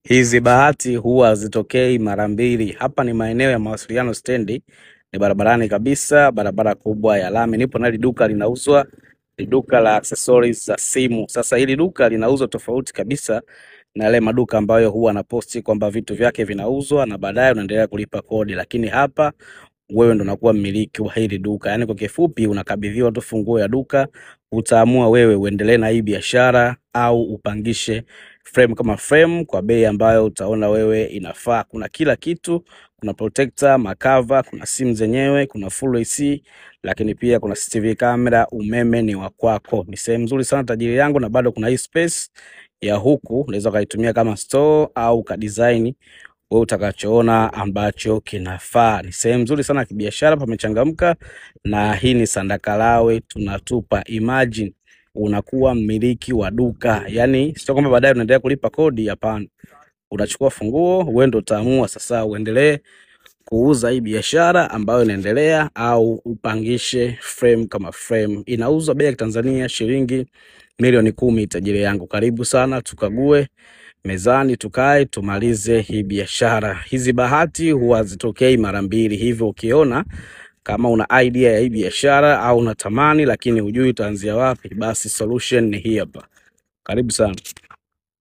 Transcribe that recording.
Hizi bahati huwa hazitokei mara mbili. Hapa ni maeneo ya mawasiliano stendi, ni barabarani kabisa, barabara kubwa ya lami. Nipo na duka linauzwa, ni duka la accessories za simu. Sasa hili duka linauzwa tofauti kabisa na yale maduka ambayo huwa anaposti kwamba vitu vyake vinauzwa na baadaye unaendelea kulipa kodi, lakini hapa wewe ndo unakuwa mmiliki wa hili duka. Yaani kwa kifupi unakabidhiwa tu funguo ya duka, utaamua wewe uendelee na hii biashara au upangishe frame kama frame kwa bei ambayo utaona wewe inafaa. Kuna kila kitu, kuna protector, makava, kuna simu zenyewe, kuna full AC, lakini pia kuna CCTV camera, umeme ni wa kwako. Ni sehemu nzuri sana tajiri yangu, na bado kuna hii space ya huku unaweza kaitumia kama store au ka design wewe utakachoona ambacho kinafaa. Ni sehemu nzuri sana kibiashara, pamechangamka, na hii ni Sandakalawe tunatupa. Imagine unakuwa mmiliki wa duka. Yaani sio kwamba baadaye unaendelea kulipa kodi, hapana. Unachukua funguo, wewe ndio utaamua sasa uendelee kuuza hii biashara ambayo inaendelea au upangishe frame kama frame. Inauzwa bei ya Tanzania shilingi milioni 10. Tajiri yangu, karibu sana tukague mezani, tukae tumalize hii biashara. Hizi bahati huwa zitokei mara mbili. Hivyo ukiona kama una idea ya hii biashara au unatamani lakini hujui utaanzia wapi, basi solution ni hii hapa. Karibu sana.